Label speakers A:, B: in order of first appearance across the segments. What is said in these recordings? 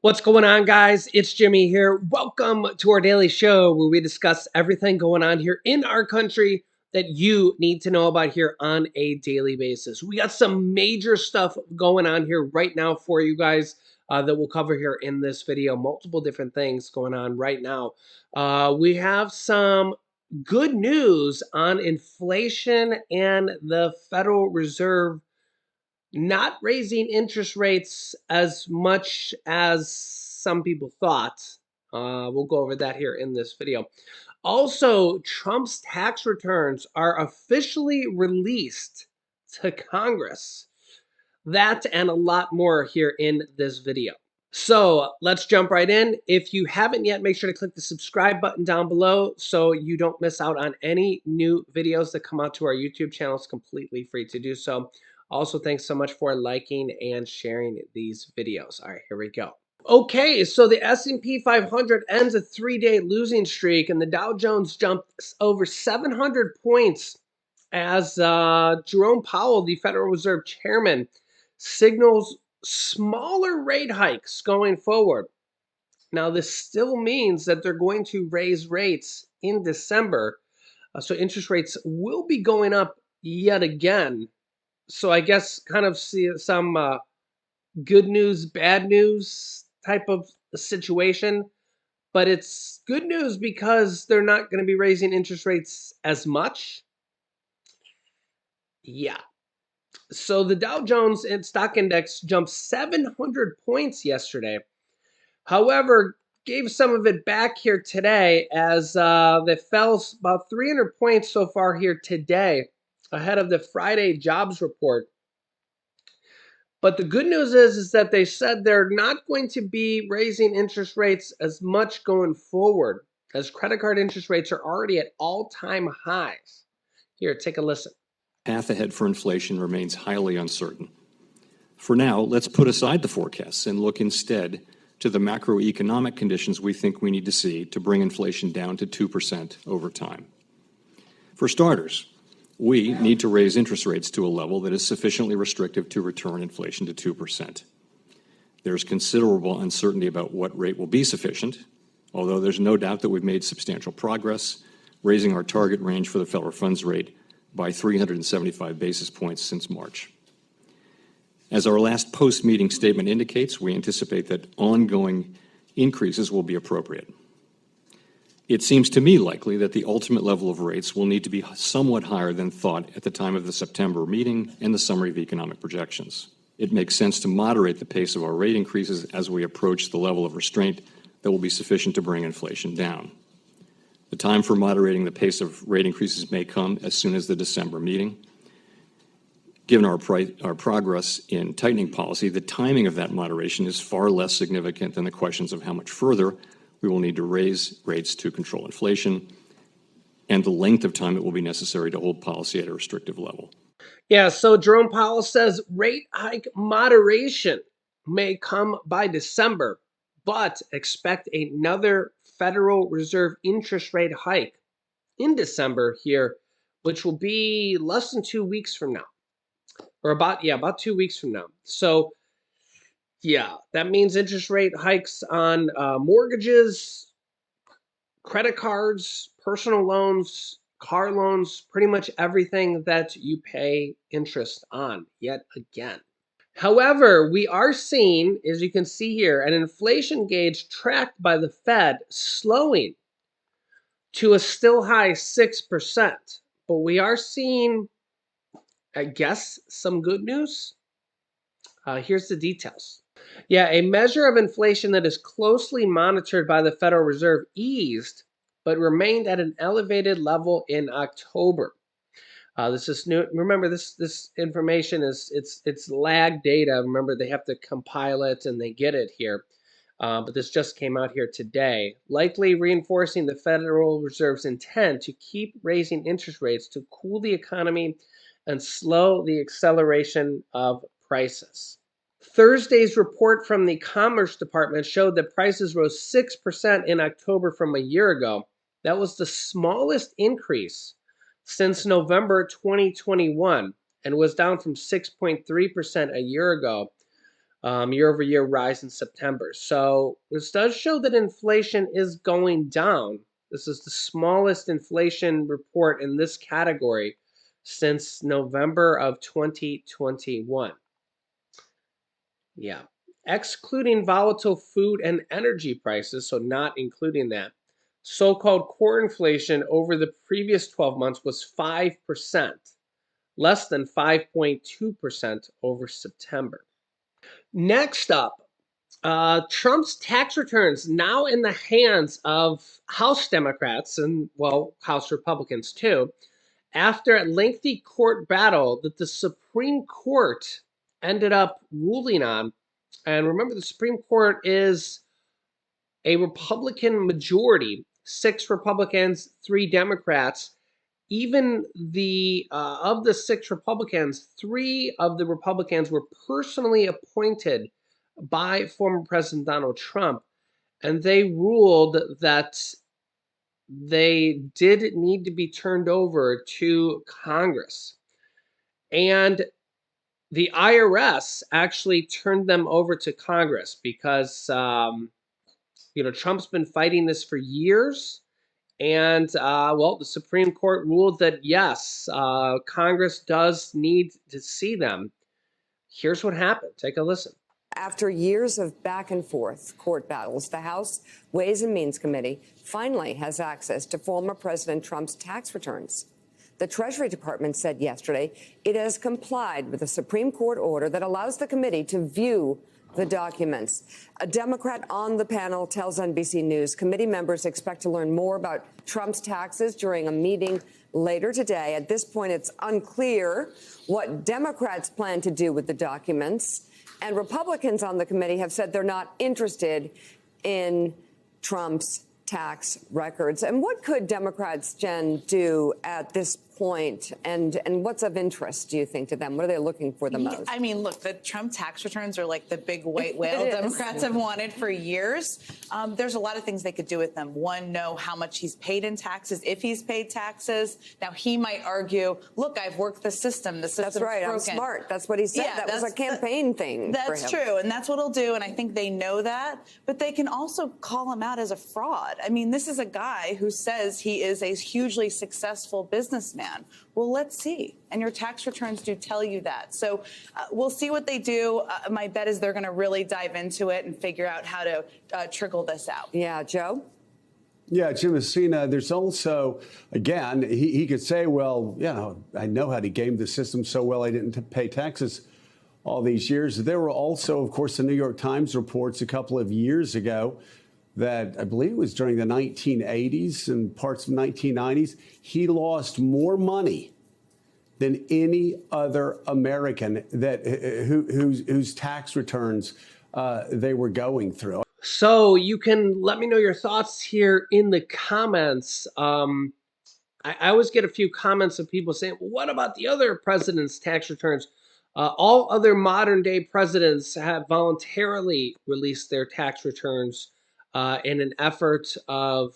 A: What's going on, guys? It's Jimmy here. Welcome to our daily show where we discuss everything going on here in our country that you need to know about here on a daily basis. We got some major stuff going on here right now for you guys that we'll cover here in this video. Multiple different things going on right now. We have some good news on inflation and the Federal Reserve not raising interest rates as much as some people thought. We'll go over that here in this video. Also, Trump's tax returns are officially released to Congress. That and a lot more here in this video. So let's jump right in. If you haven't yet, make sure to click the subscribe button down below so you don't miss out on any new videos that come out to our YouTube channel. It's completely free to do so. Also, thanks so much for liking and sharing these videos. All right, here we go. Okay, so the S&P 500 ends a 3-day losing streak, and the Dow Jones jumped over 700 points as Jerome Powell, the Federal Reserve Chairman, signals smaller rate hikes going forward. Now, this still means that they're going to raise rates in December. So interest rates will be going up yet again. So I guess kind of see some good news, bad news type of situation. But it's good news because they're not going to be raising interest rates as much. Yeah. So the Dow Jones and stock index jumped 700 points yesterday. However, gave some of it back here today as they fell about 300 points so far here today ahead of the Friday jobs report. But the good news is that they said they're not going to be raising interest rates as much going forward, as credit card interest rates are already at all-time highs. Here, take a listen.
B: Path ahead for inflation remains highly uncertain. For now, let's put aside the forecasts and look instead to the macroeconomic conditions we think we need to see to bring inflation down to 2% over time. For starters, we need to raise interest rates to a level that is sufficiently restrictive to return inflation to 2%. There's considerable uncertainty about what rate will be sufficient, although there's no doubt that we've made substantial progress, raising our target range for the federal funds rate by 375 basis points since March. As our last post-meeting statement indicates, we anticipate that ongoing increases will be appropriate. It seems to me likely that the ultimate level of rates will need to be somewhat higher than thought at the time of the September meeting and the summary of economic projections. It makes sense to moderate the pace of our rate increases as we approach the level of restraint that will be sufficient to bring inflation down. The time for moderating the pace of rate increases may come as soon as the December meeting. Given our progress in tightening policy, the timing of that moderation is far less significant than the questions of how much further we will need to raise rates to control inflation and the length of time it will be necessary to hold policy at a restrictive level.
A: Yeah, so Jerome Powell says rate hike moderation may come by December, but expect another Federal Reserve interest rate hike in December here, which will be less than 2 weeks from now. Or about 2 weeks from now. So yeah, that means interest rate hikes on mortgages, credit cards, personal loans, car loans, pretty much everything that you pay interest on yet again. However, we are seeing, as you can see here, an inflation gauge tracked by the Fed slowing to a still high 6%. But we are seeing, I guess, some good news. Here's the details. Yeah, a measure of inflation that is closely monitored by the Federal Reserve eased, but remained at an elevated level in October. This is new. Remember, this information is it's lag data. Remember, they have to compile it and they get it here. But this just came out here today, likely reinforcing the Federal Reserve's intent to keep raising interest rates to cool the economy and slow the acceleration of prices. Thursday's report from the Commerce Department showed that prices rose 6% in October from a year ago. That was the smallest increase since November 2021 and was down from 6.3% a year ago. year-over-year rise in September. So this does show that inflation is going down. This is the smallest inflation report in this category since November of 2021. Yeah. Excluding volatile food and energy prices, so not including that, so-called core inflation over the previous 12 months was 5%, less than 5.2% over September. Next up, Trump's tax returns now in the hands of House Democrats and, well, House Republicans too, after a lengthy court battle that the Supreme Court ended up ruling on. And remember, the Supreme Court is a Republican majority, 6 Republicans, 3 Democrats. Even the of the 6 Republicans, 3 of the Republicans were personally appointed by former President Donald Trump, and they ruled that they did need to be turned over to Congress. And the IRS actually turned them over to Congress because, Trump's been fighting this for years. And, well, the Supreme Court ruled that, yes, Congress does need to see them. Here's what happened. Take a listen.
C: After years of back and forth court battles, the House Ways and Means Committee finally has access to former President Trump's tax returns. The Treasury Department said yesterday it has complied with a Supreme Court order that allows the committee to view the documents. A Democrat on the panel tells NBC News committee members expect to learn more about Trump's taxes during a meeting later today. At this point, it's unclear what Democrats plan to do with the documents. And Republicans on the committee have said they're not interested in Trump's tax records. And what could Democrats, Jen, do at this point? And what's of interest, do you think, to them? What are they looking for the most?
D: I mean, look, the Trump tax returns are like the big white whale Democrats have wanted for years. There's a lot of things they could do with them. One, know how much he's paid in taxes, if he's paid taxes. Now, he might argue, look, I've worked the system. The system's
C: That's right.
D: broken.
C: I'm smart. That's what he said.
D: Yeah,
C: that was a campaign thing.
D: That's true. And that's what he'll do. And I think they know that. But they can also call him out as a fraud. I mean, this is a guy who says he is a hugely successful businessman. Well, let's see. And your tax returns do tell you that. So we'll see what they do. My bet is they're going to really dive into it and figure out how to trickle this out.
C: Yeah, Joe?
E: Yeah, Jim Messina, there's also, again, he could say, well, I know how to game the system so well I didn't pay taxes all these years. There were also, of course, the New York Times reports a couple of years ago that I believe it was during the 1980s and parts of the 1990s, he lost more money than any other American whose tax returns they were going through.
A: So you can let me know your thoughts here in the comments. I always get a few comments of people saying, well, what about the other president's tax returns? All other modern day presidents have voluntarily released their tax returns in an effort of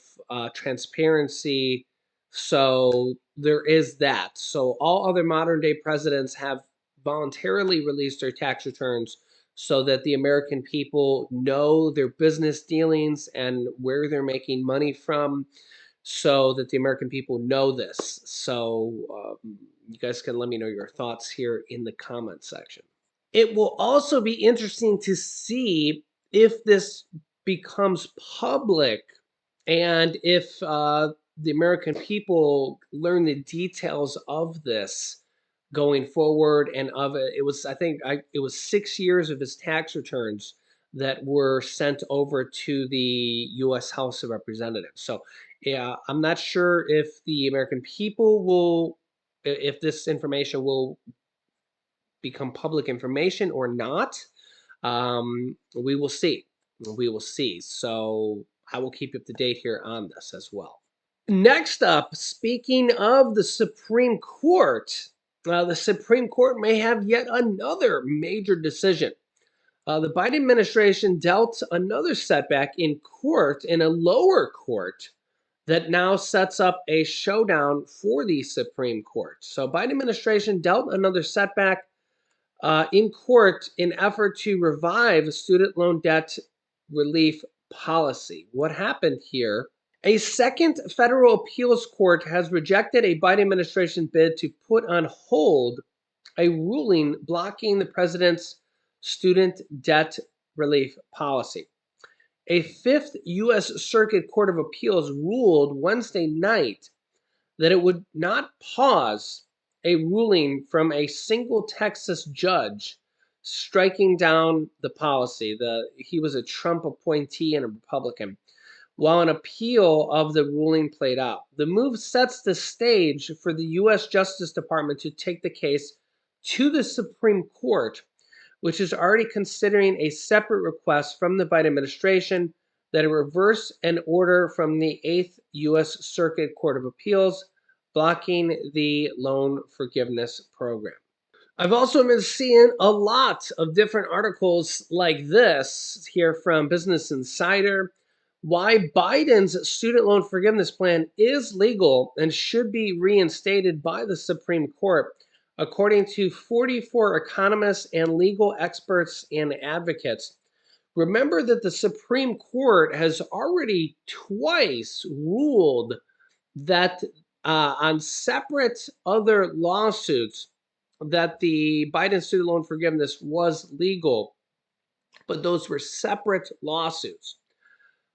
A: transparency. So there is that. So all other modern day presidents have voluntarily released their tax returns so that the American people know their business dealings and where they're making money from, so that the American people know this. So you guys can let me know your thoughts here in the comment section. It will also be interesting to see if this becomes public and if the American people learn the details of this going forward. And of it, it was 6 years of his tax returns that were sent over to the U.S. House of Representatives. So yeah, I'm not sure if the American people if this information will become public information or not. We will see. We will see. So I will keep you up to date here on this as well. Next up, speaking of the Supreme Court, the Supreme Court may have yet another major decision. The Biden administration dealt another setback in court, in a lower court, that now sets up a showdown for the Supreme Court. So Biden administration dealt another setback in court in effort to revive student loan debt relief policy. What happened here? A second federal appeals court has rejected a Biden administration bid to put on hold a ruling blocking the president's student debt relief policy. A fifth U.S. Circuit Court of Appeals ruled Wednesday night that it would not pause a ruling from a single Texas judge striking down the policy. He was a Trump appointee and a Republican. While an appeal of the ruling played out, the move sets the stage for the U.S. Justice Department to take the case to the Supreme Court, which is already considering a separate request from the Biden administration that it reverse an order from the 8th U.S. Circuit Court of Appeals blocking the loan forgiveness program. I've also been seeing a lot of different articles like this here from Business Insider. Why Biden's student loan forgiveness plan is legal and should be reinstated by the Supreme Court, according to 44 economists and legal experts and advocates. Remember that the Supreme Court has already twice ruled that on separate other lawsuits that the Biden student loan forgiveness was legal, but those were separate lawsuits.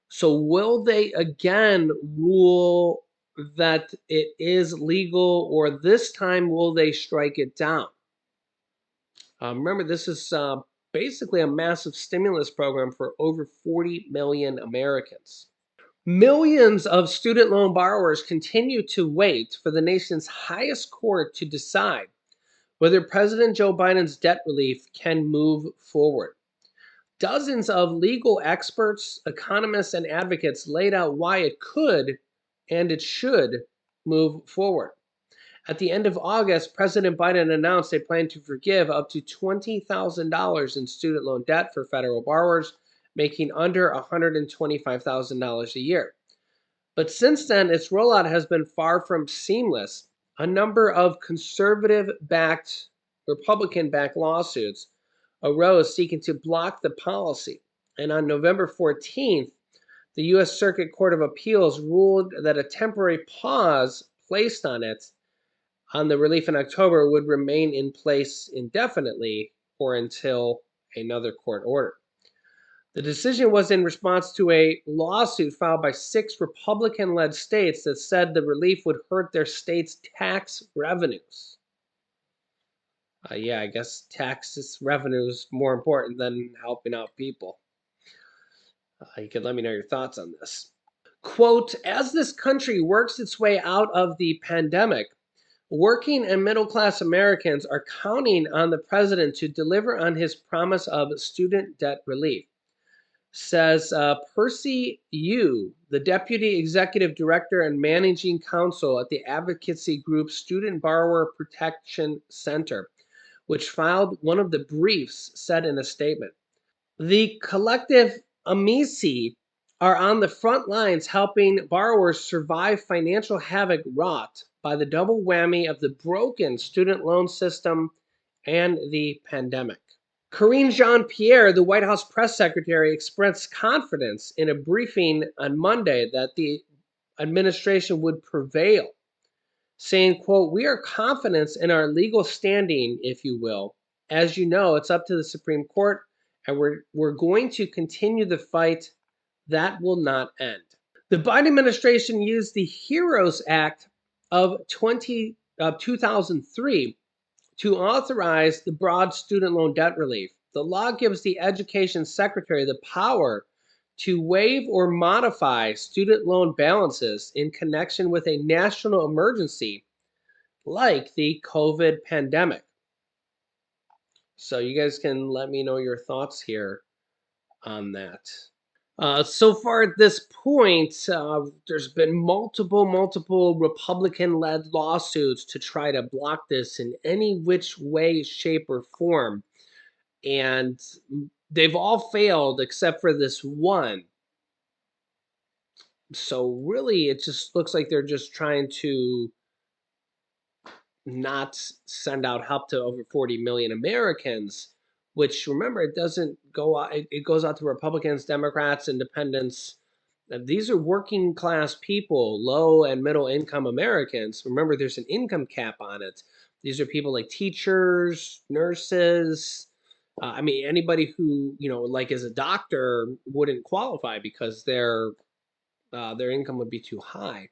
A: So will they again rule that it is legal, or this time will they strike it down? Remember, this is basically a massive stimulus program for over 40 million Americans. Millions of student loan borrowers continue to wait for the nation's highest court to decide whether President Joe Biden's debt relief can move forward. Dozens of legal experts, economists, and advocates laid out why it could and it should move forward. At the end of August, President Biden announced they plan to forgive up to $20,000 in student loan debt for federal borrowers making under $125,000 a year. But since then, its rollout has been far from seamless. A number of conservative-backed, Republican-backed lawsuits arose seeking to block the policy. And on November 14th, the U.S. Circuit Court of Appeals ruled that a temporary pause placed on it on the relief in October would remain in place indefinitely or until another court order. The decision was in response to a lawsuit filed by 6 Republican-led states that said the relief would hurt their states' tax revenues. Yeah, I guess taxes revenue is more important than helping out people. You can let me know your thoughts on this. Quote, as this country works its way out of the pandemic, working and middle-class Americans are counting on the president to deliver on his promise of student debt relief, says Percy Yu, the Deputy Executive Director and Managing Counsel at the advocacy group Student Borrower Protection Center, which filed one of the briefs, said in a statement. The collective amici are on the front lines helping borrowers survive financial havoc wrought by the double whammy of the broken student loan system and the pandemic. Karine Jean-Pierre, the White House press secretary, expressed confidence in a briefing on Monday that the administration would prevail, saying, quote, we are confident in our legal standing, if you will. As you know, it's up to the Supreme Court, and we're going to continue the fight. That will not end. The Biden administration used the HEROES Act of 2003 to authorize the broad student loan debt relief. The law gives the Education Secretary the power to waive or modify student loan balances in connection with a national emergency like the COVID pandemic. So you guys can let me know your thoughts here on that. So far at this point, there's been multiple Republican-led lawsuits to try to block this in any which way, shape, or form. And they've all failed except for this one. So really, it just looks like they're just trying to not send out help to over 40 million Americans, which remember, it doesn't go out, it goes out to Republicans, Democrats, Independents. These are working class people, low and middle income Americans. Remember, there's an income cap on it. These are people like teachers, nurses. I mean, anybody who, like is a doctor wouldn't qualify because their income would be too high.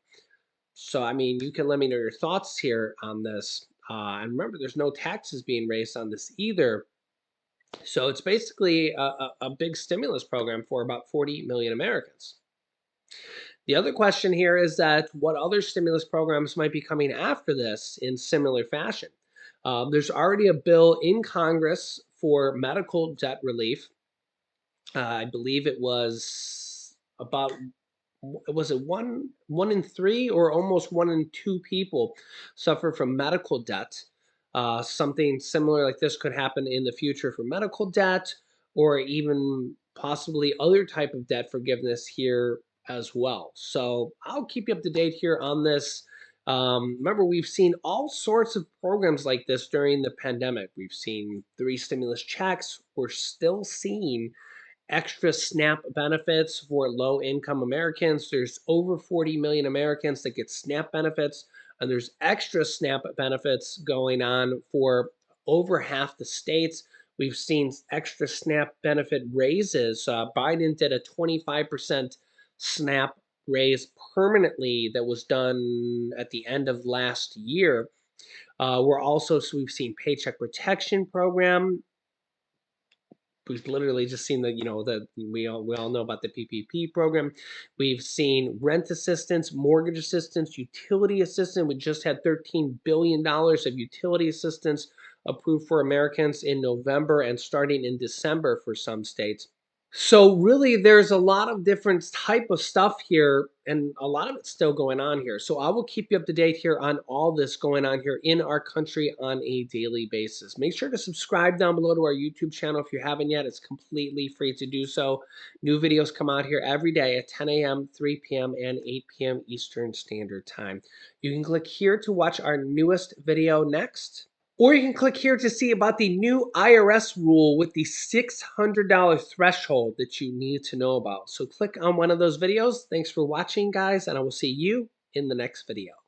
A: So, I mean, you can let me know your thoughts here on this. And remember, there's no taxes being raised on this either. So it's basically a big stimulus program for about 40 million Americans. The other question here is that what other stimulus programs might be coming after this in similar fashion? There's already a bill in Congress for medical debt relief. I believe it was about, was it one in three or almost one in two people suffer from medical debt. Something similar like this could happen in the future for medical debt, or even possibly other type of debt forgiveness here as well. So I'll keep you up to date here on this. Remember, we've seen all sorts of programs like this during the pandemic. We've seen 3 stimulus checks. We're still seeing extra SNAP benefits for low income Americans. There's over 40 million Americans that get SNAP benefits, and there's extra SNAP benefits going on for over half the states. We've seen extra SNAP benefit raises. Biden did a 25% SNAP raise permanently that was done at the end of last year. So we've seen paycheck protection program. We've literally just seen we all know about the PPP program. We've seen rent assistance, mortgage assistance, utility assistance. We just had $13 billion of utility assistance approved for Americans in November and starting in December for some states. So really, there's a lot of different type of stuff here, and a lot of it's still going on here. So I will keep you up to date here on all this going on here in our country on a daily basis. Make sure to subscribe down below to our YouTube channel if you haven't yet. It's completely free to do so. New videos come out here every day at 10 a.m., 3 p.m., and 8 p.m. Eastern Standard Time. You can click here to watch our newest video next. Or you can click here to see about the new IRS rule with the $600 threshold that you need to know about. So click on one of those videos. Thanks for watching, guys, and I will see you in the next video.